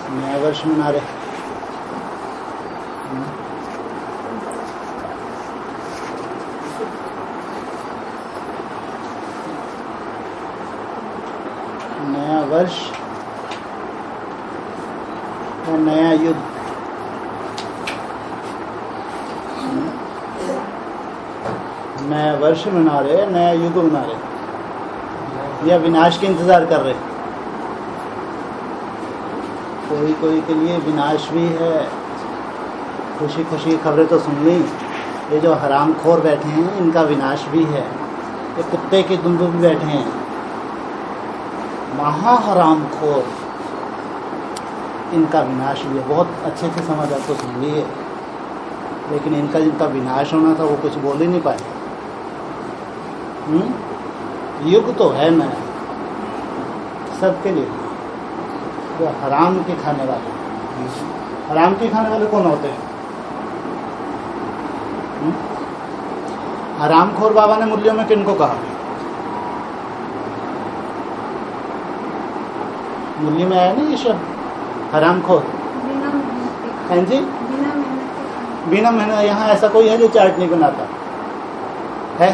नया वर्ष मना रहे। नया वर्ष और नया युद्ध। नया वर्ष मना रहे, नया युग मना रहे या विनाश के इंतजार कर रहे। कोई के लिए विनाश भी है। खुशी खुशी खबरें तो सुन ली, ये जो हरामखोर बैठे हैं इनका विनाश भी है। ये कुत्ते के दुंदू भी बैठे हैं, महा हरामखोर, इनका विनाश भी है। बहुत अच्छे से समाचार तो सुन लिए, लेकिन इनका जिनका विनाश होना था वो कुछ बोल ही नहीं पाए। युग तो है नया सबके लिए, जो हराम के खाने वाले। हराम के खाने वाले कौन होते हैं? हरामखोर बाबा ने मूल्यों में किनको कहा? मूल्य में आया नहीं ये शब्द हरामखोर? हैं जी, बिना मेहनत। यहाँ ऐसा कोई है जो चार्ट नहीं बनाता है?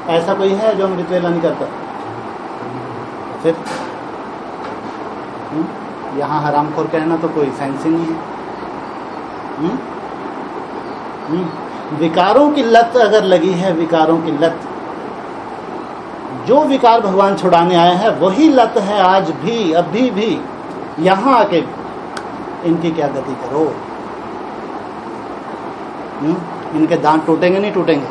ऐसा कोई है जो अमृत वेला नहीं करता? फिर यहाँ हरामखोर कहना तो कोई सेंस ही नहीं है। विकारों की लत अगर लगी है, विकारों की लत, जो विकार भगवान छुड़ाने आए हैं वही लत है आज भी, अभी भी। यहाँ आके इनकी क्या गति करो? इनके दांत टूटेंगे नहीं टूटेंगे?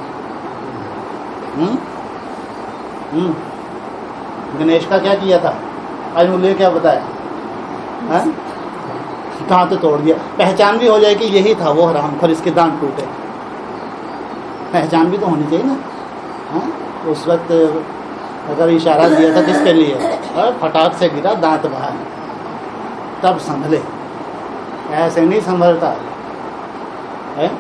गणेश का क्या किया था? आज मूल्य क्या बताया? दांत तोड़ दिया। पहचान भी हो जाए कि यही था वो हरामखोर, इसके दांत टूटे। पहचान भी तो होनी चाहिए ना। उस वक्त अगर इशारा दिया था किसके लिए, फटाक से गिरा, दांत बाहर, तब संभले। ऐसे नहीं संभलता है।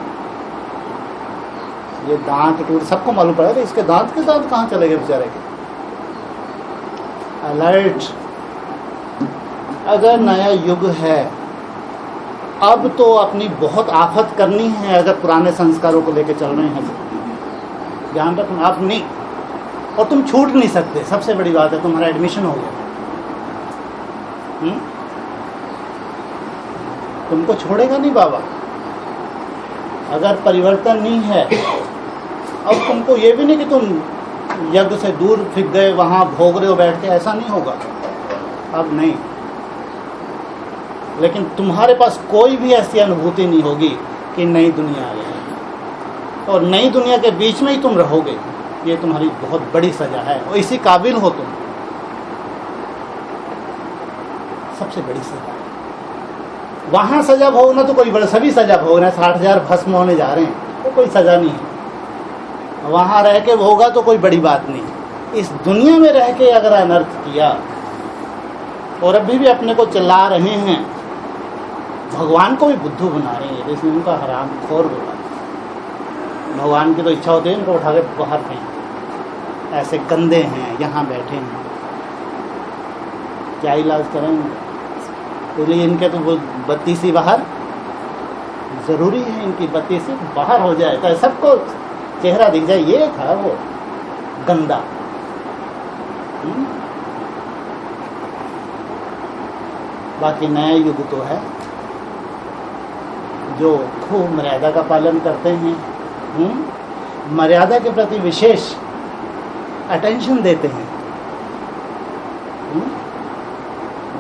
ये दांत टूट, सबको मालूम पड़ा कि इसके दांत के दांत कहाँ चले गए बेचारे के। अलर्ट। अगर नया युग है, अब तो अपनी बहुत आफत करनी है। अगर पुराने संस्कारों को लेकर चल रहे हैं तो ध्यान रखना आप नहीं, और तुम छूट नहीं सकते। सबसे बड़ी बात है, तुम्हारा एडमिशन हो गया, तुमको छोड़ेगा नहीं बाबा। अगर परिवर्तन नहीं है, अब तुमको ये भी नहीं कि तुम यज्ञ से दूर फिर गए, वहां भोग रहे हो बैठ के, ऐसा नहीं होगा अब नहीं। लेकिन तुम्हारे पास कोई भी ऐसी अनुभूति नहीं होगी कि नई दुनिया आ गई, और नई दुनिया के बीच में ही तुम रहोगे। ये तुम्हारी बहुत बड़ी सजा है, और इसी काबिल हो तुम। सबसे बड़ी सजा वहां सजा भोगना तो कोई बड़ा, सभी सजा भोगना। 60,000 भस्म होने जा रहे हैं, तो कोई सजा नहीं है। वहां रह के भोगा तो कोई बड़ी बात नहीं। इस दुनिया में रह के अगर अनर्थ किया और अभी भी अपने को चला रहे हैं, भगवान को भी बुद्धू बना रहे हैं। इसलिए उनका हरामखोर बोला। भगवान की तो इच्छा होती है इनको उठा के बाहर फेंक। ऐसे गंदे हैं, यहाँ बैठे हैं, क्या इलाज करेंगे? इसलिए इनके तो वो बत्ती सी बाहर जरूरी है। इनकी बत्ती सी बाहर हो जाए तो सबको चेहरा दिख जाए, ये था वो गंदा। बाकी नया युग तो है जो खूब मर्यादा का पालन करते हैं, मर्यादा के प्रति विशेष अटेंशन देते हैं,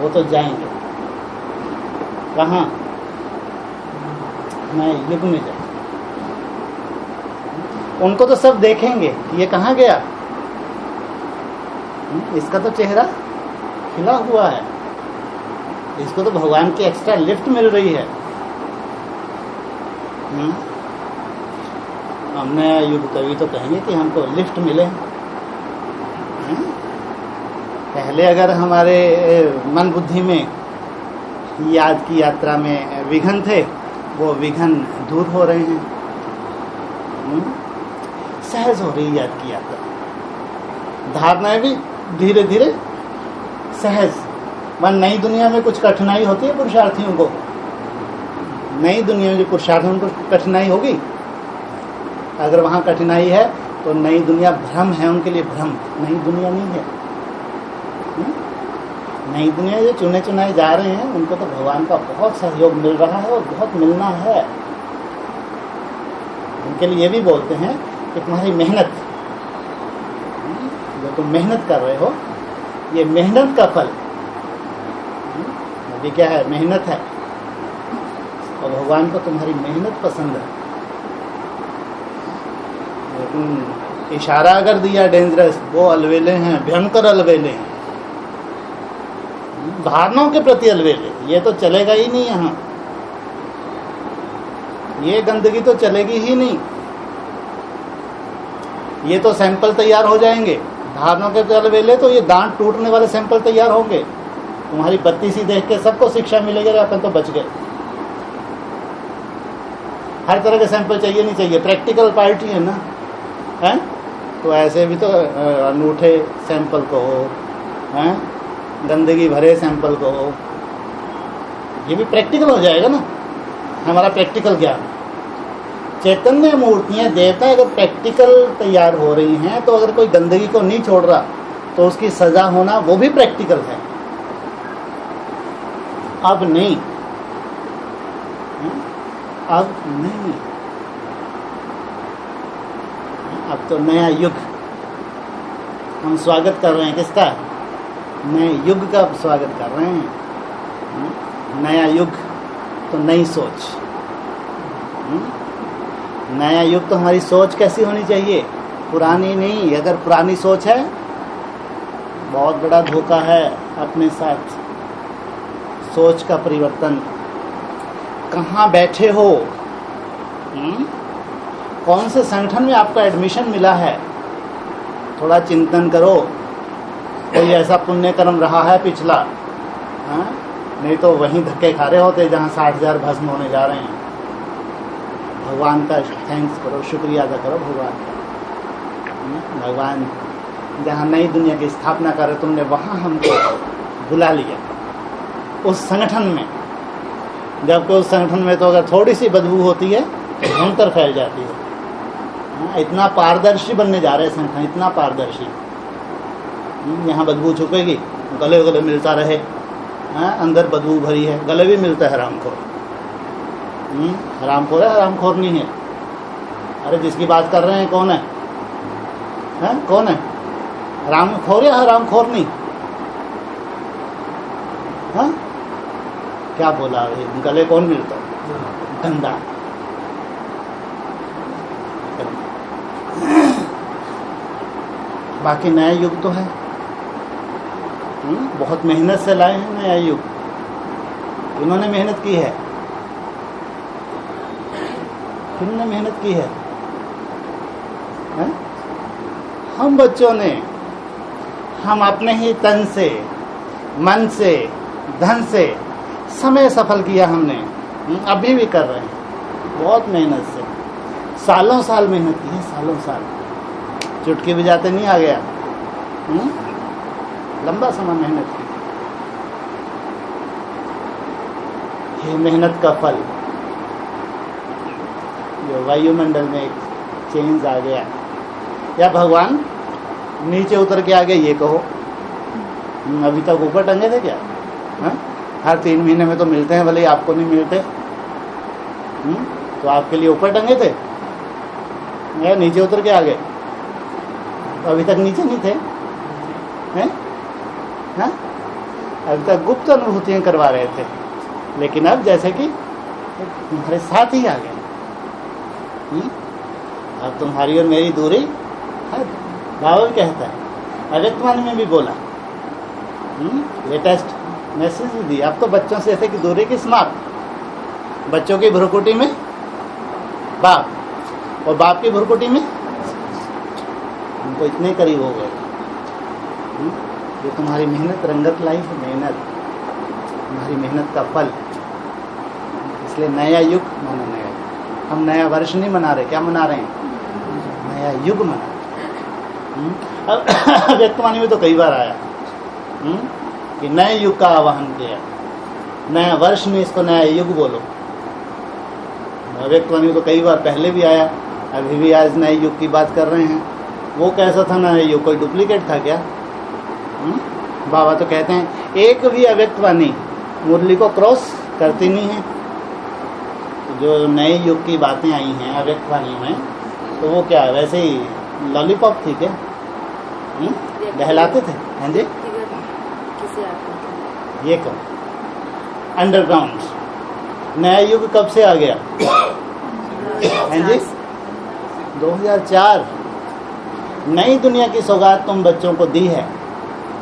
वो तो जाएंगे कहाँ? नए युग में जाएंगे। उनको तो सब देखेंगे कि ये कहाँ गया। इसका तो चेहरा खिला हुआ है, इसको तो भगवान की एक्स्ट्रा लिफ्ट मिल रही है। हमने युग कवि तो कहेंगे कि हमको लिफ्ट मिले। पहले अगर हमारे मन बुद्धि में याद की यात्रा में विघ्न थे, वो विघ्न दूर हो रहे हैं। सहज हो रही याद की यात्रा, धारणाएं भी धीरे धीरे सहज वह नई दुनिया में कुछ कठिनाई होती है पुरुषार्थियों को? नई दुनिया में जो पुरुषार्थ है उनको कठिनाई होगी? अगर वहाँ कठिनाई है तो नई दुनिया भ्रम है उनके लिए, भ्रम, नई दुनिया नहीं है। नई दुनिया जो चुने चुनाए जा रहे हैं उनको तो भगवान का बहुत सहयोग मिल रहा है और बहुत मिलना है। उनके लिए ये भी बोलते हैं कि तुम्हारी मेहनत, जो तुम मेहनत कर रहे हो, ये मेहनत का फल अभी क्या है? मेहनत है। और भगवान को तुम्हारी मेहनत पसंद है। लेकिन इशारा अगर दिया डेंजरस, वो अलवेले हैं, भयंकर अलवेले हैं, धारणाओं के प्रति अलवेले। ये तो चलेगा ही नहीं यहाँ, ये गंदगी तो चलेगी ही नहीं। ये तो सैंपल तैयार हो जाएंगे। धारणाओं के अलवेले तो ये दांत टूटने वाले सैंपल तैयार होंगे। तुम्हारी बत्ती सी देख के सबको शिक्षा मिलेगी, अपन तो बच गए। हर तरह के सैंपल चाहिए नहीं चाहिए, प्रैक्टिकल पार्टी है ना, है? तो ऐसे भी तो अनूठे सैंपल को हो, हैं? गंदगी भरे सैंपल को हो, ये भी प्रैक्टिकल हो जाएगा ना, हमारा प्रैक्टिकल ज्ञान। चैतन्य मूर्तियाँ, देवता अगर प्रैक्टिकल तैयार हो रही हैं, तो अगर कोई गंदगी को नहीं छोड़ रहा तो उसकी सजा होना वो भी प्रैक्टिकल है। अब नहीं, अब नहीं, अब तो नया युग हम स्वागत कर रहे हैं। किसका? नए युग का स्वागत कर रहे हैं। नया युग तो नई सोच। नया युग तो हमारी सोच कैसी होनी चाहिए? पुरानी नहीं। अगर पुरानी सोच है, बहुत बड़ा धोखा है अपने साथ। सोच का परिवर्तन। कहाँ बैठे हो? कौन से संगठन में आपका एडमिशन मिला है? थोड़ा चिंतन करो। कोई ऐसा पुण्य कर्म रहा है पिछला? नहीं तो वहीं धक्के खा रहे होते जहाँ 60,000 भस्म होने जा रहे हैं। भगवान का थैंक्स करो, शुक्रिया अदा करो भगवान का। भगवान जहाँ नई दुनिया की स्थापना कर रहे तुमने, वहाँ हमको बुला लिया उस संगठन में। जबकि उस संगठन में तो अगर थोड़ी सी बदबू होती है तो भयंकर फैल जाती है। इतना पारदर्शी बनने जा रहे हैं संगठन, इतना पारदर्शी। यहाँ बदबू छुपेगी, गले गले मिलता रहे। अंदर बदबू भरी है, गले भी मिलता है हरामखोर। हरामखोर है, हरामखोर नहीं है। अरे जिसकी बात कर रहे हैं कौन है? कौन है? हरामखोर या हरामखोर नहीं? हाँ, क्या बोला? गले कौन मिलता है? गंदा। बाकी नया युग तो है। बहुत मेहनत से लाए हैं नया युग। इन्होंने मेहनत की है। किन्होंने मेहनत की है? हम बच्चों ने। हम अपने ही तन से, मन से, धन से समय सफल किया हमने। अभी भी कर रहे हैं बहुत मेहनत से। सालों साल मेहनत की है, सालों साल। चुटकी भी जाते नहीं आ गया। लंबा समय मेहनत की। ये मेहनत का फल जो वायुमंडल में एक चेंज आ गया, या भगवान नीचे उतर के आ गए, ये कहो। अभी तक ऊपर टंगे थे क्या? हर 3 महीने में तो मिलते हैं, भले ही आपको नहीं मिलते। तो आपके लिए ऊपर टंगे थे या नीचे उतर के आ गए? तो अभी तक नीचे नहीं थे, हैं? अभी तक गुप्त अनुभूतियाँ करवा रहे थे, लेकिन अब जैसे कि तुम्हारे साथ ही आ गए। अब तुम्हारी और मेरी दूरी है। बाबा भी कहता है, अव्यक्तवाणी में भी बोला, लेटेस्ट मैसेज भी दी। अब तो बच्चों से ऐसे की दूरी की समाप्त। बच्चों की भ्रुकुटी में बाप, और बाप की भ्रुकुटी में उनको इतने करीब हो गए। ये तुम्हारी मेहनत रंगत लाई है, मेहनत, तुम्हारी मेहनत का फल। इसलिए नया युग मानो। नया हम नया वर्ष नहीं मना रहे, क्या मना रहे हैं? नया युग मना। अब व्यक्तवाणी में तो कई बार आया, कि नए युग का आवाहन किया। नया वर्ष नहीं, इसको नया युग बोलो। अव्यक्तवाणी तो कई बार पहले भी आया, अभी भी आज नए युग की बात कर रहे हैं। वो कैसा था नया युग? कोई डुप्लीकेट था क्या? बाबा तो कहते हैं एक भी अव्यक्तवाणी मुरली को क्रॉस करती नहीं है। जो नए युग की बातें आई हैं अव्यक्तवाणी में, तो वो क्या वैसे ही लॉलीपॉप थी क्या? बहलाते थे? हाँ जी, ये कब अंडरग्राउंड नया युग कब से आ गया? हाँ जी, 2004। नई दुनिया की सौगात तुम बच्चों को दी है,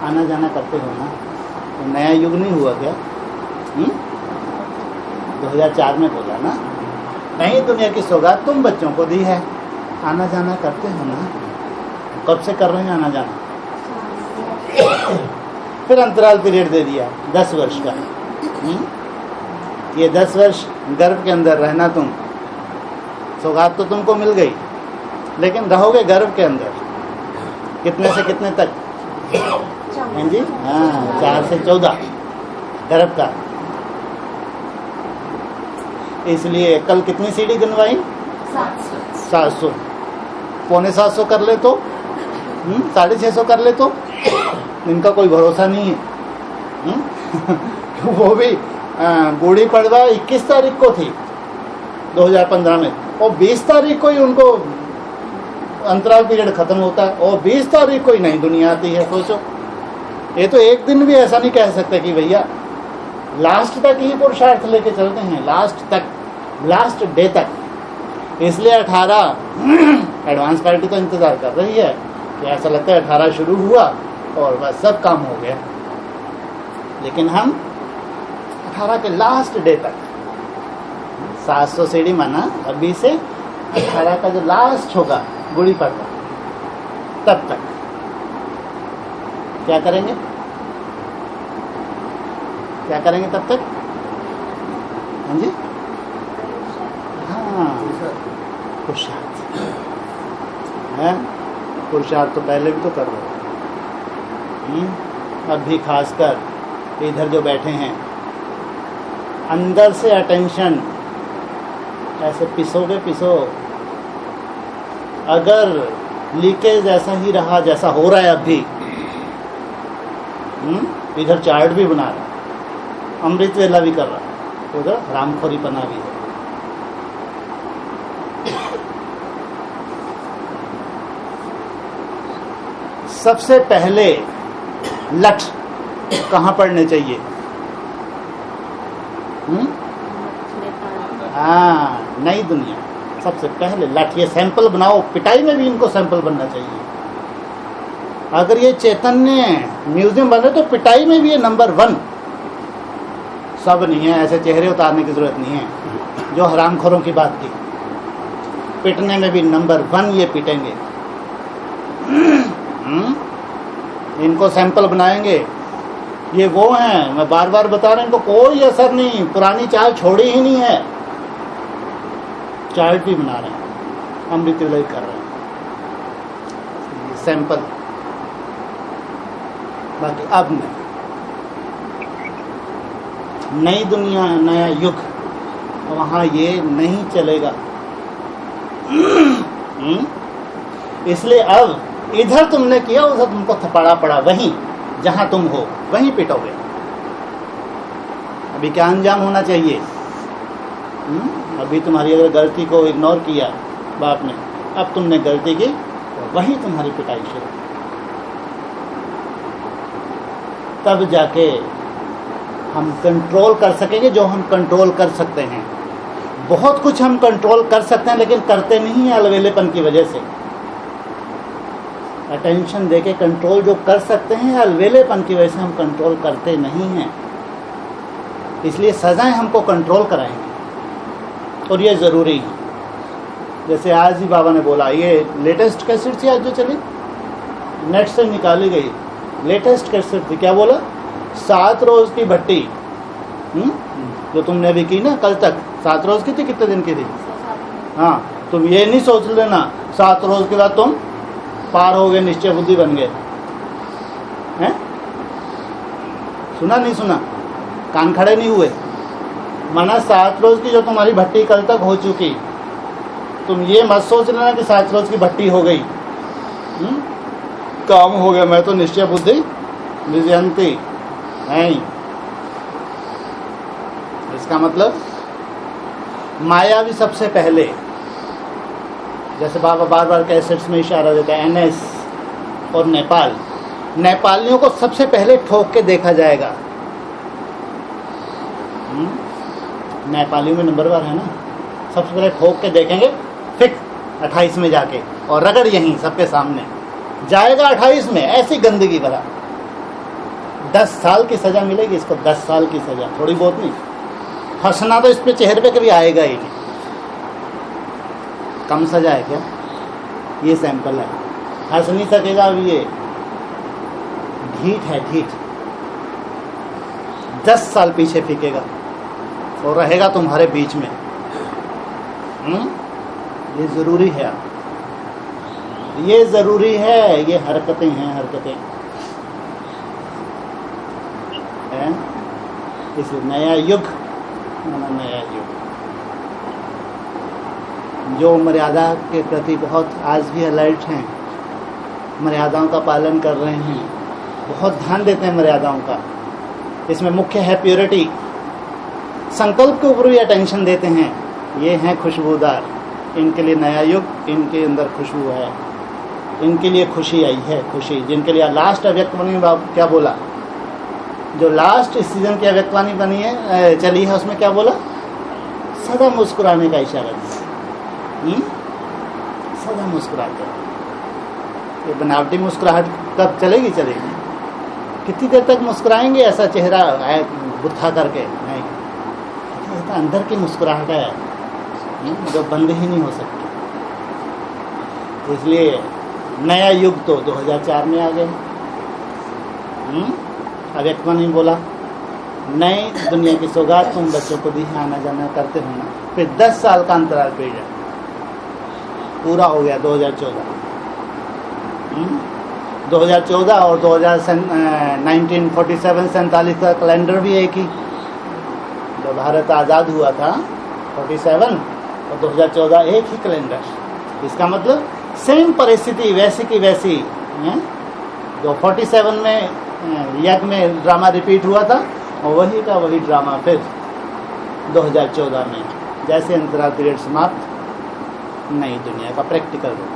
आना जाना करते हो ना, तो नया युग नहीं हुआ क्या? 2004 में बोला ना, नई दुनिया की सौगात तुम बच्चों को दी है, आना जाना करते हो ना। कब से कर रहे हैं आना जाना? फिर अंतराल पीरियड दे दिया 10 वर्ष का। ये 10 वर्ष गर्भ के अंदर रहना, तुम सौगात तो तुमको मिल गई, लेकिन रहोगे गर्भ के अंदर कितने से कितने तक? हाँ जी, हाँ, 4 से 14 गर्भ का। इसलिए कल कितनी सीढ़ी गिनवाई? 700। 650 कर ले तो 650 कर ले तो इनका कोई भरोसा नहीं है। वो भी बूढ़ी पड़वा 21 तारीख को थी 2015 में, और 20 तारीख को ही उनको अंतराल पीरियड खत्म होता है, और 20 तारीख को ही नई दुनिया आती है। सोचो, ये तो एक दिन भी ऐसा नहीं कह सकते कि भैया लास्ट तक ही पुरुषार्थ लेके चलते हैं, लास्ट तक, लास्ट डे तक। इसलिए 18 एडवांस पार्टी तो इंतजार कर रही है कि ऐसा लगता है 18 शुरू हुआ और बस सब काम हो गया, लेकिन हम 18 के लास्ट डे तक 700 सीढ़ी माना, अभी से 18 का जो लास्ट होगा गुड़ी पड़वा, तब तक क्या करेंगे? क्या करेंगे तब तक? हाँ जी, हाँ, पुरुषार्थ है। पुरुषार्थ तो पहले भी तो कर रहे हो। अब भी खासकर इधर जो बैठे हैं, अंदर से अटेंशन ऐसे पिसो। अगर लीकेज ऐसा ही रहा जैसा हो रहा है अब भी, इधर चार्ट भी बना रहा, अमृत वेला भी कर रहा, उधर रामखोरी पना भी है। सबसे पहले लठ कहाँ पड़ने चाहिए? हाँ, नई दुनिया। सबसे पहले लठ, ये सैंपल बनाओ, पिटाई में भी इनको सैंपल बनना चाहिए। अगर ये चैतन्य म्यूजियम बने तो पिटाई में भी ये नंबर 1। सब नहीं है, ऐसे चेहरे उतारने की जरूरत नहीं है जो हरामखोरों की बात की। पिटने में भी नंबर 1 ये पिटेंगे। इनको सैंपल बनाएंगे। ये वो हैं, मैं बार बार बता रहा हूं, इनको कोई असर नहीं, पुरानी चाल छोड़ी ही नहीं है। चार्ट भी बना रहे हैं, अमृत विलय कर रहे हैं, सैंपल। बाकी अब नहीं, नई दुनिया, नया युग, वहां ये नहीं चलेगा। इसलिए अब इधर तुमने किया, उधर तुमको थपड़ा पड़ा, वहीं जहां तुम हो वहीं पिटोगे। अभी क्या अंजाम होना चाहिए? अभी तुम्हारी अगर गलती को इग्नोर किया बाप ने, अब तुमने गलती की तो वहीं तुम्हारी पिटाई शुरू। तब जाके हम कंट्रोल कर सकेंगे जो हम कंट्रोल कर सकते हैं। बहुत कुछ हम कंट्रोल कर सकते हैं, लेकिन करते नहीं है अलवेलेपन की वजह से। अटेंशन देके कंट्रोल जो कर सकते हैं, अलवेलेपन की वजह से हम कंट्रोल करते नहीं हैं। इसलिए सजाएं हमको कंट्रोल कराएंगे, और ये ज़रूरी है। जैसे आज ही बाबा ने बोला, ये लेटेस्ट कैसेट थी आज जो चली, नेट से निकाली गई लेटेस्ट कैसेट थी। क्या बोला? 7 रोज़ की भट्टी, जो तुमने अभी की ना कल तक, 7 रोज़ की थी, कितने दिन की थी? हाँ, तुम ये नहीं सोच लेना 7 रोज़ के बाद तुम पार हो गए, निश्चय बुद्धि बन गए हैं। सुना नहीं सुना? कान खड़े नहीं हुए? माना 7 रोज की जो तुम्हारी भट्टी कल तक हो चुकी, तुम ये मत सोच लेना कि 7 रोज की भट्टी हो गई, काम हो गया, मैं तो निश्चय बुद्धि विजयंती नहीं। इसका मतलब माया भी सबसे पहले, जैसे बाबा बार बार कैसेट्स में इशारा देता है, एनएस और नेपाल, नेपालियों को सबसे पहले ठोक के देखा जाएगा। नेपालियों में नंबरवार है ना, सबसे पहले ठोक के देखेंगे, फिर 28 में जाके, और रगड़ यहीं सबके सामने जाएगा 28 में, ऐसी गंदगी भरा। 10 साल की सजा मिलेगी इसको, 10 साल की सजा, थोड़ी बहुत नहीं। हंसना तो इस पे चेहरे पे कभी आएगा ही नहीं। कम सजा है क्या? ये सैंपल है, हंस नहीं सकेगा अभी, ये ढीठ है, ढीठ। 10 साल पीछे फेंकेगा और रहेगा तुम्हारे बीच में। ये जरूरी है, ये जरूरी है, ये हरकतें हैं, हरकतें हैं। इसलिए नया युग, नया युग जो मर्यादा के प्रति बहुत आज भी अलर्ट हैं, मर्यादाओं का पालन कर रहे हैं, बहुत ध्यान देते हैं मर्यादाओं का। इसमें मुख्य है प्योरिटी, संकल्प के ऊपर भी अटेंशन देते हैं। ये हैं खुशबूदार, इनके लिए नया युग, इनके अंदर खुशबू है, इनके लिए खुशी आई है, खुशी। जिनके लिए लास्ट अव्यक्तवाणी क्या बोला, जो लास्ट इस सीजन की अव्यक्तवाणी बनी है, चली है, उसमें क्या बोला? सदा मुस्कुराने का इशारा दिया। सदा मुस्कुराते। ये बनावटी मुस्कुराहट कब चलेगी? चलेगी कितनी देर तक मुस्कुराएंगे ऐसा चेहरा बुत्था करके? नहीं, अंदर की मुस्कुराहट है जो बंद ही नहीं हो सकती। इसलिए नया युग तो 2004 में आ गए। अव्यक्तवाणी बोला, नई दुनिया की सौगात तुम बच्चों को दी है, आना जाना करते हो ना। फिर 10 साल का अंतराल पीरियड पूरा हो गया 2014। 2014 और 1947-47 का कैलेंडर भी एक ही। जब भारत आज़ाद हुआ था 47 और 2014 एक ही कैलेंडर। इसका मतलब सेम परिस्थिति वैसी की वैसी है। जो 47 में यज्ञ में ड्रामा रिपीट हुआ था, और वही का वही ड्रामा फिर 2014 में, जैसे अंतराल पीरियड समाप्त, नई दुनिया का प्रैक्टिकल रूप।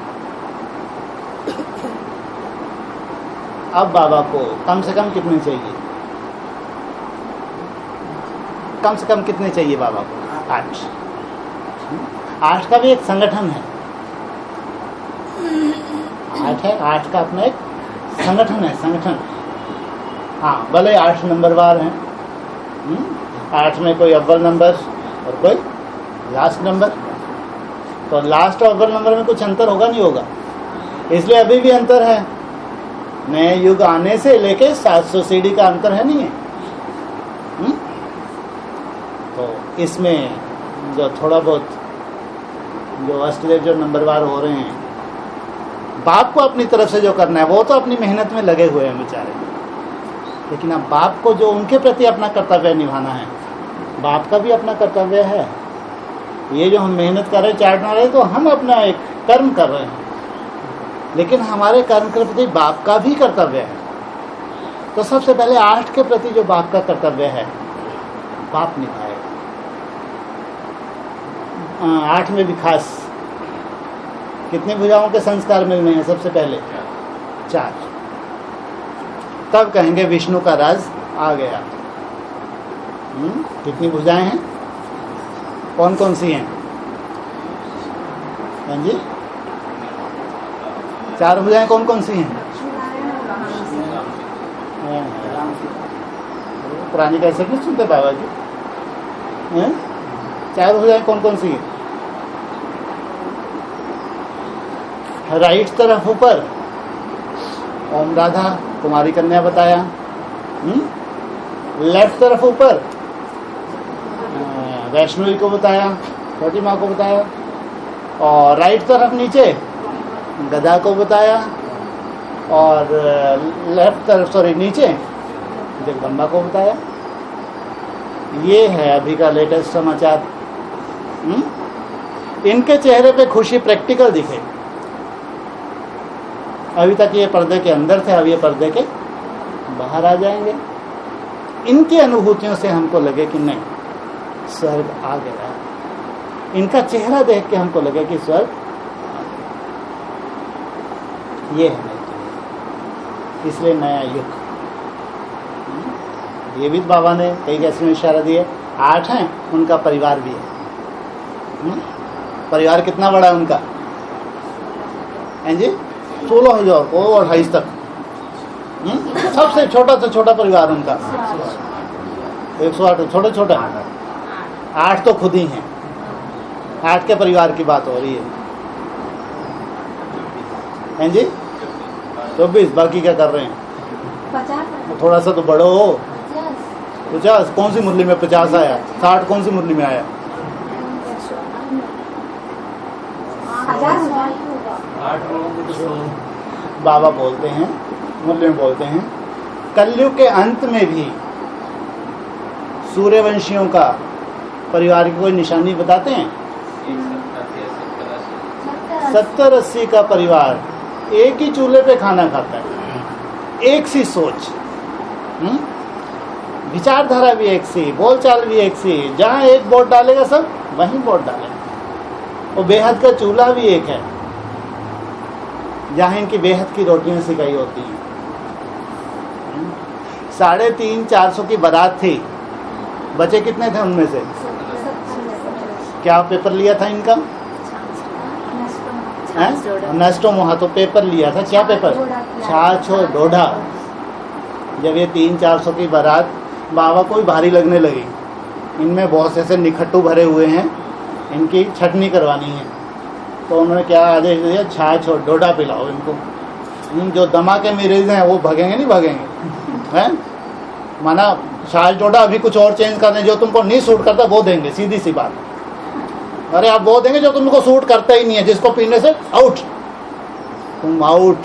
अब बाबा को कम से कम कितने चाहिए? कम से कम कितने चाहिए बाबा को? 8। 8 का भी एक संगठन है। 8 है, 8 का अपना एक संगठन है, संगठन। हाँ, भले 8 नंबरवार हैं। 8 में कोई अव्वल नंबर और कोई लास्ट नंबर। तो लास्ट और अव्वल नंबर में कुछ अंतर होगा नहीं होगा? इसलिए अभी भी अंतर है। नए युग आने से लेके 700 सीढ़ी का अंतर है, नहीं है? तो इसमें जो थोड़ा बहुत जो अष्टदेव जो नंबरवार हो रहे हैं, बाप को अपनी तरफ से जो करना है वो तो अपनी मेहनत में लगे हुए हैं बेचारे। लेकिन अब बाप को जो उनके प्रति अपना कर्तव्य निभाना है, बाप का भी अपना कर्तव्य है। ये जो हम मेहनत कर रहे हैं, चार्ट बना रहे हैं, तो हम अपना एक कर्म कर रहे हैं, लेकिन हमारे कर्म के प्रति बाप का भी कर्तव्य है। तो सबसे पहले 8 के प्रति जो बाप का कर्तव्य है, बाप निभाएगा। 8 में भी खास कितनी भुजाओं के संस्कार मिलने हैं? सबसे पहले 4। तब कहेंगे विष्णु का राज आ गया। कितनी भुजाएं हैं? कौन कौन सी हैं? हाँ जी, 4 भुजाएं कौन कौन सी हैं? पुरानी कैसे क्यों सुनते बाबा जी? 4 भुजाएं कौन कौन सी हैं? राइट तरफ ऊपर ओम राधा कुमारी कन्या बताया। लेफ्ट तरफ ऊपर वैष्णवी को बताया, छोटी माँ को बताया। और राइट तरफ नीचे गदा को बताया। और लेफ्ट तरफ नीचे जगदम्बा को बताया। ये है अभी का लेटेस्ट समाचार। इनके चेहरे पे खुशी प्रैक्टिकल दिखे। अभी तक ये पर्दे के अंदर थे, अब ये पर्दे के बाहर आ जाएंगे। इनकी अनुभूतियों से हमको लगे कि नहीं, स्वर्ग आ गया। इनका चेहरा देख के हमको लगे कि स्वर्ग आ गया। ये है इसलिए नया युग। ये भी बाबा ने कई कैसे में इशारा दिए। 8 हैं, उनका परिवार भी है। परिवार कितना बड़ा है उनका? हैं जी 16,000 को 28 तक। सबसे छोटा से छोटा परिवार उनका 108। छोटे छोटे 8 तो खुद ही हैं। 8 के परिवार की बात हो रही है जी। 24 बाकी क्या कर रहे हैं? 50। थोड़ा सा तो बड़ो हो। 50 कौन सी मुरली में 50 आया? 60 कौन सी मुरली में आया? बाबा बोलते हैं, मुरली में बोलते हैं, कलयुग के अंत में भी सूर्यवंशियों का परिवार की कोई निशानी बताते हैं? 70-80 का परिवार एक ही चूल्हे पे खाना खाता है, एक सी सोच, विचारधारा भी एक सी, बोलचाल भी एक सी। जहाँ एक वोट डालेगा सब वहीं वोट डालेगा। वो बेहद का चूल्हा भी एक है, जहाँ इनकी बेहद की रोटियां सिकाई होती हैं। 350-400 की बारात थी, बचे कितने थे उनमें से? क्या पेपर लिया था इनका? नष्टो मोहा। तो पेपर लिया था, क्या पेपर? छाछ और डोढा। जब ये 300-400 की बारात बाबा को भी भारी लगने लगी, इनमें बहुत से निखट्टू भरे हुए हैं, इनकी छटनी करवानी है, तो उन्होंने क्या आदेश दिया? छाछ और डोडा पिलाओ इनको। जो दमा के मरीज हैं वो भगेंगे नहीं भगेंगे, हैं? माना छाछ डोडा अभी कुछ और चेंज कर दें, जो तुमको नहीं सूट करता वो देंगे, सीधी सी बात। अरे आप वो देंगे जो तुमको सूट करता ही नहीं है, जिसको पीने से आउट, तुम आउट।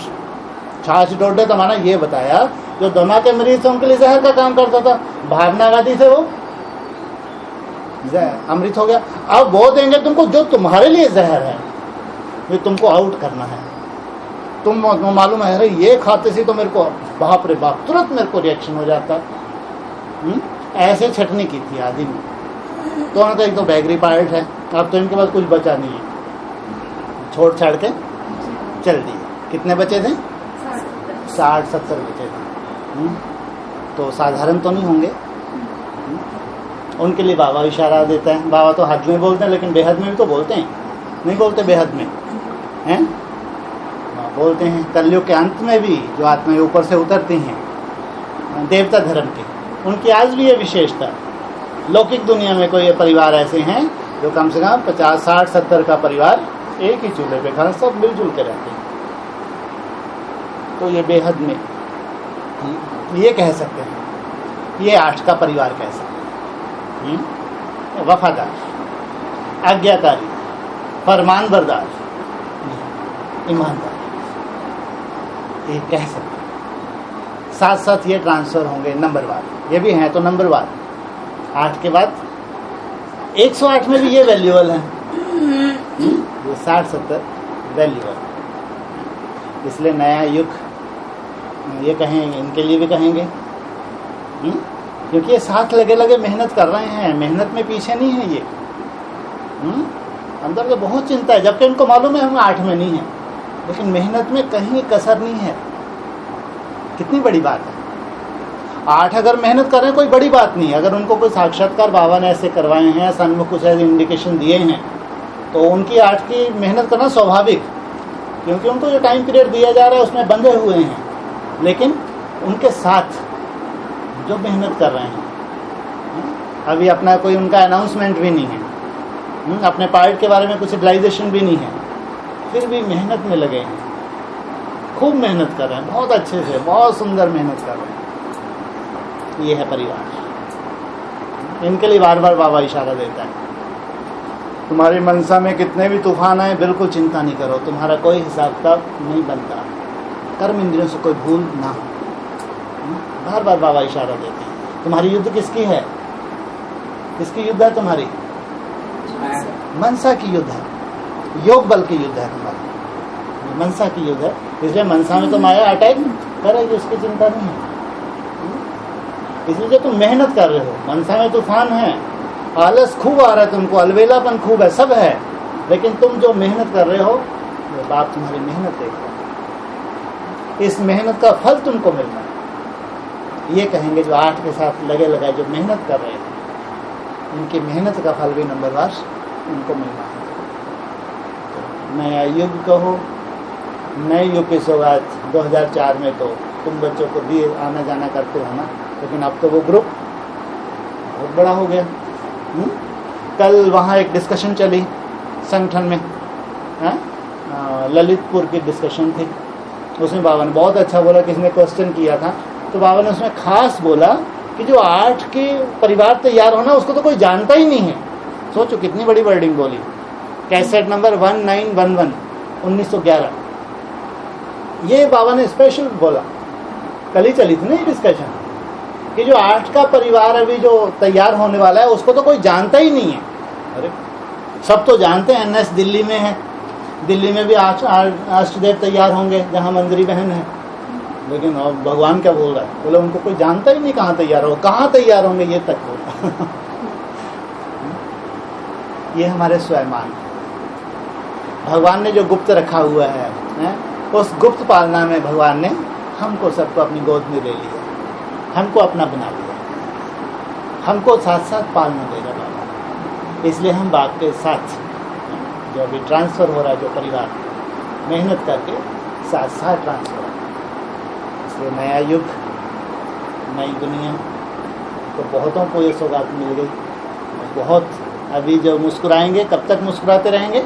छाछ डोडे तो माना ये बताया, जो दमा के मरीज थे उनके लिए जहर का काम करता था, भावनावादी थे वो अमृत हो गया। अब वो देंगे तुमको जो तुम्हारे लिए जहर है, ये तुमको आउट करना है। तुम मालूम है, अरे ये खाते से तो मेरे को बाप रे बाप, तुरंत मेरे को रिएक्शन हो जाता। ऐसे छटनी की थी आदि में। तो उन्होंने एक तो बैगरी पार्ट है, अब तो इनके पास कुछ बचा नहीं है, छोड़ छाड़ के चल दिए। कितने बचे थे? 60-70 बचे थे। तो साधारण तो नहीं होंगे। उनके लिए बाबा इशारा देता है। बाबा तो हद में बोलते हैं, लेकिन बेहद में भी तो बोलते हैं, नहीं बोलते बेहद में हैं? बोलते हैं कलयुग के अंत में भी जो आत्माएं ऊपर से उतरती हैं देवता धर्म की, उनकी आज भी ये विशेषता। लौकिक दुनिया में कोई परिवार ऐसे हैं जो कम से कम 50, 60, 70 का परिवार एक ही चूल्हे पे खाना, सब मिलजुल के रहते हैं। तो ये बेहद में ये कह सकते हैं, ये 8 का परिवार कह सकते हैं। वफादार, आज्ञाकारी, फरमानबरदार, ईमानदार, ये कह सकते हैं। साथ साथ ये ट्रांसफर होंगे नंबरवार, ये भी हैं तो नंबरवार। 8 के बाद 108 में भी ये वैल्यूअल है, ये 60-70 वैल्यूअल। इसलिए नया युग ये कहेंगे, इनके लिए भी कहेंगे, क्योंकि ये साथ लगे लगे मेहनत कर रहे हैं, मेहनत में पीछे नहीं है ये। अंदर तो बहुत चिंता है, जबकि इनको मालूम है हम 8 में नहीं है, लेकिन मेहनत में कहीं कसर नहीं है। कितनी बड़ी बात है। 8 अगर मेहनत कर रहे हैं कोई बड़ी बात नहीं है। अगर उनको कोई साक्षात्कार बाबा ने ऐसे करवाए हैं, सन्मुख कुछ ऐसे इंडिकेशन दिए हैं, तो उनकी 8 की मेहनत करना स्वाभाविक, क्योंकि उनको जो टाइम पीरियड दिया जा रहा है उसमें बंधे हुए हैं। लेकिन उनके साथ जो मेहनत कर रहे हैं, अभी अपना कोई उनका अनाउंसमेंट भी नहीं है, अपने पार्ट के बारे में कुछ रियलाइजेशन भी नहीं है, फिर भी मेहनत में लगे हैं, खूब मेहनत कर रहे हैं, बहुत अच्छे से, बहुत सुंदर मेहनत कर रहे हैं। ये है परिवार। इनके लिए बार बार बाबा इशारा देता है, तुम्हारी मनसा में कितने भी तूफान आए बिल्कुल चिंता नहीं करो, तुम्हारा कोई हिसाब किताब नहीं बनता, कर्म इंद्रियों से कोई भूल ना हो, बार बार बाबा इशारा देते हैं। तुम्हारी युद्ध किसकी है? किसकी युद्ध है तुम्हारी? मनसा की युद्ध है, योग बल की युद्ध है तुम्हारी, मनसा की युद्ध है। इसलिए मनसा में तो माया अटैक करेगी, उसकी चिंता नहीं है। इसलिए जो तुम मेहनत कर रहे हो, मनसा में तूफान है, आलस खूब आ रहा है तुमको, अलबेलापन खूब है, सब है, लेकिन तुम जो मेहनत कर रहे हो वो बाप तुम्हारी मेहनत देख रहा है। इस मेहनत का फल तुमको मिलना है। ये कहेंगे जो 8 के साथ लगे लगाए जो मेहनत कर रहे हैं, उनकी मेहनत का फल भी नंबरवार उनको मिलना है। तो नया युग कहो, नए युग की सौगात 2004 में तो तुम बच्चों को दिए, आना जाना करते हो ना, लेकिन अब तो वो ग्रुप बहुत बड़ा हो गया। कल वहाँ एक डिस्कशन चली संगठन में, ललितपुर की डिस्कशन थी। उसमें बाबा ने बहुत अच्छा बोला, किसी ने क्वेश्चन किया था तो बाबा ने उसमें खास बोला कि जो 8 के परिवार तैयार होना उसको तो कोई जानता ही नहीं है। सोचो कितनी बड़ी वर्डिंग बोली। कैसेट नंबर 1911 1911, ये बाबा ने स्पेशल बोला। कल ही चली थी ना ये डिस्कशन कि जो 8 का परिवार अभी जो तैयार होने वाला है उसको तो कोई जानता ही नहीं है। अरे सब तो जानते हैं, एनएस दिल्ली में है, दिल्ली में भी अष्टदेव तैयार होंगे जहाँ मंदिरी बहन है, लेकिन भगवान क्या बोल रहा है? बोले उनको कोई जानता ही नहीं कहाँ तैयार हो, कहाँ तैयार होंगे ये तक बोला। ये हमारे स्वयंमान भगवान ने जो गुप्त रखा हुआ है, उस गुप्त पालना में भगवान ने हमको सबको अपनी गोद में ले लिया, हमको अपना बना लिया, हमको साथ साथ पालना देगा बाबा। इसलिए हम बाप के साथ जो अभी ट्रांसफ़र हो रहा है, जो परिवार मेहनत करके साथ साथ ट्रांसफ़र हो रहा है। इसलिए नया युग, नई दुनिया, तो बहुतों को ये सौगात मिल गई। बहुत अभी जो मुस्कुराएंगे, कब तक मुस्कुराते रहेंगे?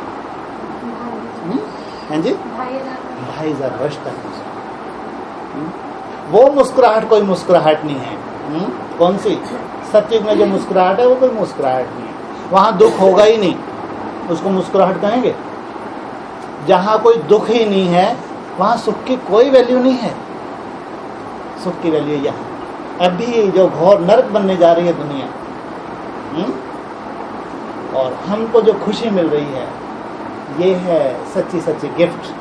हैं जी? 2500 वर्ष तक। वो मुस्कुराहट कोई मुस्कुराहट नहीं है। कौन सी? सत्युग में जो मुस्कुराहट है वो कोई मुस्कुराहट नहीं है। वहाँ दुख होगा ही नहीं, उसको मुस्कुराहट कहेंगे। जहाँ कोई दुख ही नहीं है वहाँ सुख की कोई वैल्यू नहीं है। सुख की वैल्यू यहाँ अभी जो घोर नरक बनने जा रही है दुनिया, और हमको जो खुशी मिल रही है ये है सच्ची सच्ची गिफ्ट।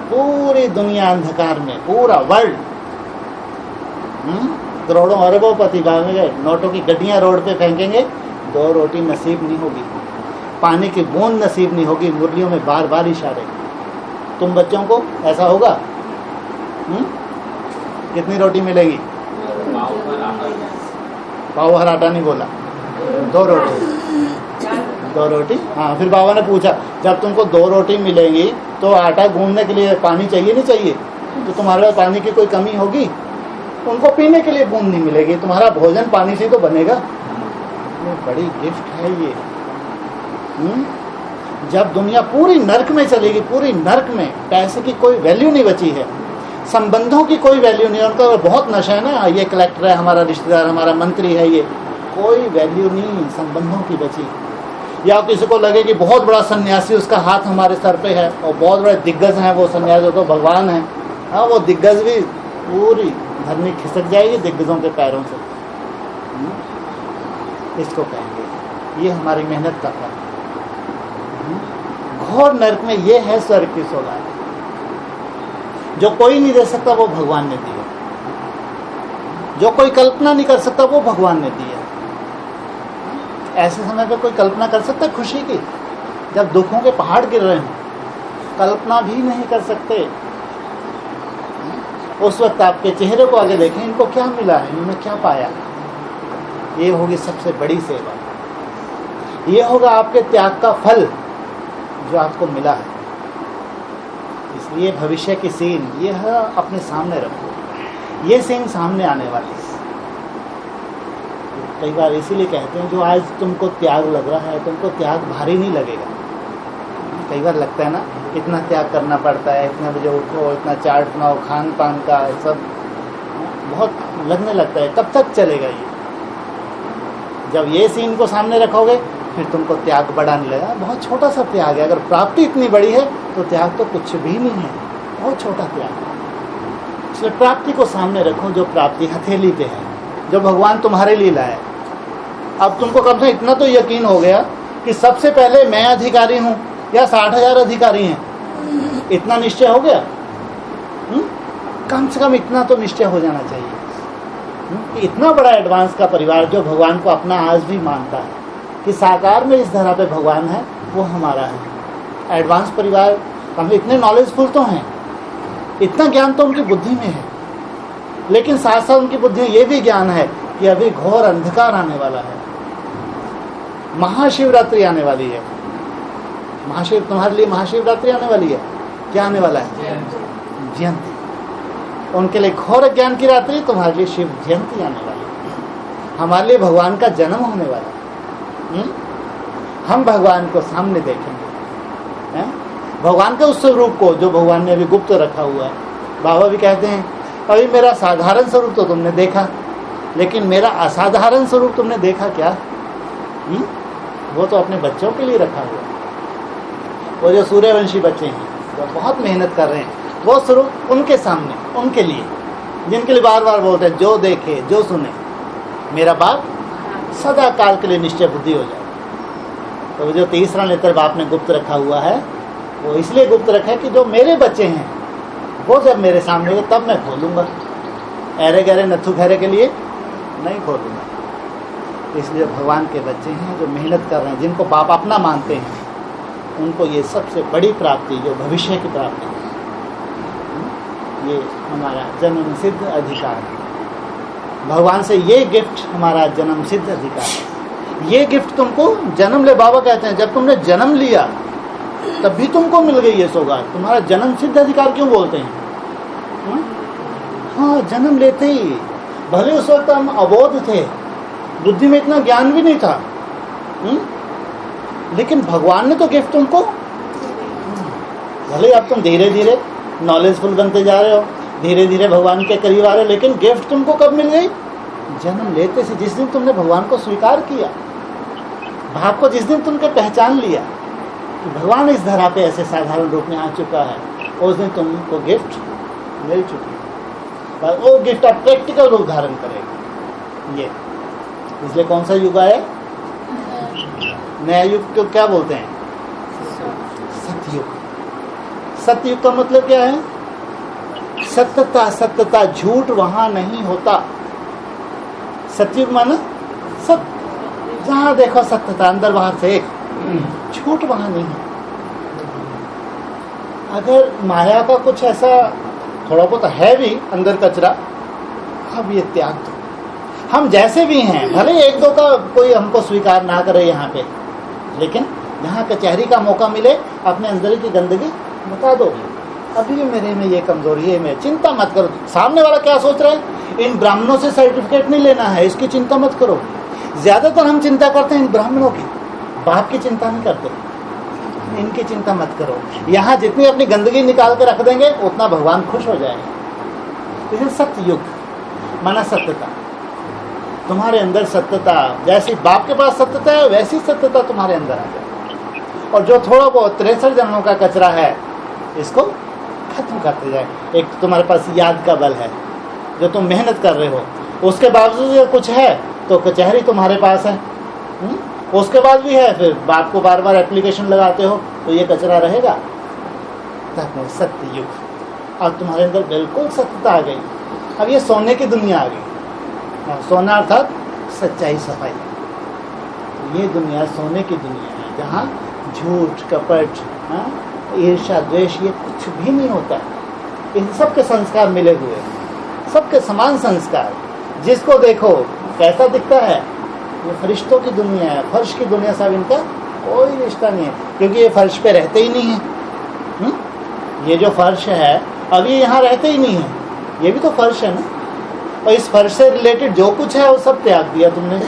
पूरी दुनिया अंधकार में, पूरा वर्ल्ड, करोड़ों अरबों पति भागेंगे, नोटों की गड्डियां रोड पे फेंकेंगे, 2 रोटी नसीब नहीं होगी, पानी की बूंद नसीब नहीं होगी, मुरलियों में बार बार इशारे। तुम बच्चों को ऐसा होगा? कितनी रोटी मिलेगी? पाव भर आटा नहीं बोला, 2 रोटी। 2 रोटी, हाँ। फिर बाबा ने पूछा, जब तुमको 2 रोटी मिलेंगी तो आटा गूंदने के लिए पानी चाहिए नहीं चाहिए? तो तुम्हारे पास पानी की कोई कमी होगी? उनको पीने के लिए बूंद नहीं मिलेगी, तुम्हारा भोजन पानी से तो बनेगा। ये बड़ी गिफ्ट है ये। जब दुनिया पूरी नर्क में चलेगी, पूरी नर्क में पैसे की कोई वैल्यू नहीं बची है, संबंधों की कोई वैल्यू नहीं है, उनका बहुत नशा है ना, ये कलेक्टर है, हमारा रिश्तेदार, हमारा मंत्री है, ये कोई वैल्यू नहीं संबंधों की बची। या किसी को लगे कि बहुत बड़ा सन्यासी, उसका हाथ हमारे सर पे है, और बहुत बड़े दिग्गज हैं वो सन्यासी, तो भगवान है। हाँ, वो दिग्गज भी पूरी धरनी खिसक जाएगी दिग्गजों के पैरों से। इसको कहेंगे ये हमारी मेहनत का फल। घोर नरक में ये है स्वर्ग की सौगात, जो कोई नहीं दे सकता वो भगवान ने दिया, जो कोई कल्पना नहीं कर सकता वो भगवान ने दिया। ऐसे समय पे कोई कल्पना कर सकता है खुशी की? जब दुखों के पहाड़ गिर रहे हैं, कल्पना भी नहीं कर सकते। उस वक्त आपके चेहरे को आगे देखें, इनको क्या मिला है, इन्होंने क्या पाया। ये होगी सबसे बड़ी सेवा, ये होगा आपके त्याग का फल जो आपको मिला है। इसलिए भविष्य की सीन यह अपने सामने रखो, ये सीन सामने आने वाली है। कई बार इसीलिए कहते हैं जो आज तुमको त्याग लग रहा है, तुमको त्याग भारी नहीं लगेगा। कई बार लगता है ना, इतना त्याग करना पड़ता है, इतने बजे उठो, इतना चाट बनाओ, खान पान का सब बहुत लगने लगता है। कब तक चलेगा ये? जब ये सीन को सामने रखोगे फिर तुमको त्याग बड़ा नहीं लगेगा। बहुत छोटा सा त्याग है, अगर प्राप्ति इतनी बड़ी है तो त्याग तो कुछ भी नहीं है, बहुत छोटा त्याग है। इसलिए प्राप्ति को सामने रखो, जो प्राप्ति हथेली पे है, जो भगवान तुम्हारे लिए लाए। अब तुमको कम से इतना तो यकीन हो गया कि सबसे पहले मैं अधिकारी हूं या 60,000 अधिकारी हैं, इतना निश्चय हो गया। कम से कम इतना तो निश्चय हो जाना चाहिए कि इतना बड़ा एडवांस का परिवार जो भगवान को अपना आज भी मानता है कि साकार में इस धरा पे भगवान है, वो हमारा है। एडवांस परिवार, हम इतने नॉलेजफुल तो हैं, इतना ज्ञान तो उनकी बुद्धि में है, लेकिन साथ साथ उनकी बुद्धि में ये भी ज्ञान है कि अभी घोर अंधकार आने वाला है, महाशिवरात्रि आने वाली है। तुम्हारे लिए महाशिवरात्रि आने वाली है। क्या आने वाला है? जयंती। उनके लिए घोर ज्ञान की रात्रि, तुम्हारे लिए शिव जयंती आने वाली है। हमारे लिए भगवान का जन्म होने वाला है। हम भगवान को सामने देखेंगे, भगवान के उस स्वरूप को जो भगवान ने अभी गुप्त रखा हुआ है। बाबा भी कहते हैं अभी मेरा साधारण स्वरूप तो तुमने देखा, लेकिन मेरा असाधारण स्वरूप तुमने देखा क्या? वो तो अपने बच्चों के लिए रखा हुआ है। वो जो सूर्यवंशी बच्चे हैं, जो बहुत मेहनत कर रहे हैं, वो स्वरूप उनके सामने, उनके लिए, जिनके लिए बार बार बोलते हैं जो देखे जो सुने मेरा बाप सदा काल के लिए निश्चय बुद्धि हो जाए। तो वो जो तीसरा नेत्र बाप ने गुप्त रखा हुआ है, वो इसलिए गुप्त रखा है कि जो मेरे बच्चे हैं वो जब मेरे सामने हो तब मैं खोलूँगा, ऐरे गहरे नथु खैरे के लिए नहीं खोलूँगा। इसलिए भगवान के बच्चे हैं जो मेहनत कर रहे हैं, जिनको बाप अपना मानते हैं, उनको ये सबसे बड़ी प्राप्ति जो भविष्य की प्राप्ति है, ये हमारा जन्म सिद्ध अधिकार है। भगवान से ये गिफ्ट हमारा जन्म सिद्ध अधिकार है। ये गिफ्ट तुमको जन्म ले, बाबा कहते हैं जब तुमने जन्म लिया तब भी तुमको मिल गई ये सौगात। तुम्हारा जन्म सिद्ध अधिकार क्यों बोलते हैं? हाँ, जन्म लेते ही, भले उस वक्त हम अबोध थे, बुद्धि में इतना ज्ञान भी नहीं था, लेकिन भगवान ने तो गिफ्ट तुमको, भले अब तुम धीरे धीरे नॉलेजफुल बनते जा रहे हो, धीरे धीरे भगवान के करीब आ रहे हो, लेकिन गिफ्ट तुमको कब मिल गई? जन्म लेते से, जिस दिन तुमने भगवान को स्वीकार किया, भाव को जिस दिन तुमने पहचान लिया कि भगवान इस धरा पे ऐसे साधारण रूप में आ चुका है, उस दिन तुमको गिफ्ट मिल चुकी है। वो गिफ्ट अब प्रैक्टिकल रूप धारण करेगा। ये इसलिए कौन सा युग आया? नया युग को क्या बोलते हैं? सतयुग। सतयुग का मतलब क्या है? सत्यता, सत्यता, झूठ वहां नहीं होता। सतयुग माना सत्य, जहां देखो सत्यता, अंदर बाहर से एक, झूठ वहां नहीं है। अगर माया का कुछ ऐसा थोड़ा बहुत है भी अंदर कचरा, अब ये त्याग दो। हम जैसे भी हैं, भले एक दो का कोई हमको स्वीकार ना करे यहाँ पे, लेकिन जहाँ कचहरी का मौका मिले अपने अंदर की गंदगी बता दो। अभी मेरे में ये कमजोरी है, मैं चिंता मत करो। सामने वाला क्या सोच रहा है? इन ब्राह्मणों से सर्टिफिकेट नहीं लेना है, इसकी चिंता मत करो। ज्यादातर हम चिंता करते हैं इन ब्राह्मणों की, बाप की चिंता नहीं करते। इनकी चिंता मत करो। यहाँ जितनी अपनी गंदगी निकाल के रख देंगे उतना भगवान खुश हो जाएगा। इसलिए सत्ययुग माना सत्यता, तुम्हारे अंदर सत्यता, जैसी बाप के पास सत्यता है वैसी सत्यता तुम्हारे अंदर आ जाए। और जो थोड़ा बहुत 63 जन्मों का कचरा है, इसको खत्म करते जाए। एक तुम्हारे पास याद का बल है, जो तुम मेहनत कर रहे हो, उसके बावजूद ये कुछ है तो कचहरी तुम्हारे पास है, उसके बाद भी है, फिर बाप को बार बार एप्लीकेशन लगाते हो तो ये कचरा रहेगा। तब सत्य युग, अब तुम्हारे अंदर बिल्कुल सत्यता आ गई। अब ये सोने की दुनिया आ गई। सोना अर्थात सच्चाई, सफाई। ये दुनिया सोने की दुनिया है, जहाँ झूठ, कपट, ईर्ष्या, द्वेष, ये कुछ भी नहीं होता। इन सब के संस्कार मिले हुए, सबके समान संस्कार। जिसको देखो कैसा दिखता है, ये फरिश्तों की दुनिया है, फर्श की दुनिया। सब इनका कोई रिश्ता नहीं है, क्योंकि ये फर्श पे रहते ही नहीं है। ये जो फर्श है अभी यहाँ रहते ही नहीं है, ये भी तो फर्श है ना। और इस फर्श से रिलेटेड जो कुछ है वो सब त्याग दिया तुमने,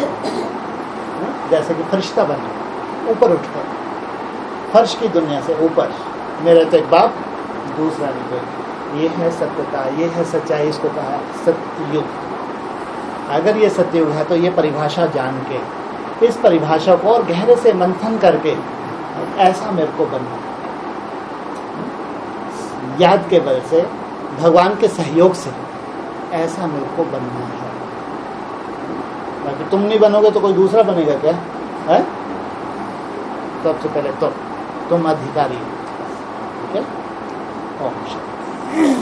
जैसे कि फरिश्ता बने ऊपर उठकर फर्श की दुनिया से ऊपर। मेरे तो एक बाप, दूसरा नहीं कोई। ये है सत्यता, ये है सच्चाई, इसको कहा सत्ययुग। अगर ये सत्ययुग है तो ये परिभाषा जान के, इस परिभाषा को और गहरे से मंथन करके ऐसा मेरे को बनना, याद के बल से भगवान के सहयोग से, ऐसा मेरे को बनना है। बाकी तुम नहीं बनोगे तो कोई दूसरा बनेगा क्या है? सबसे पहले तो तुम अधिकारी हो, ठीक है? ओम शांति।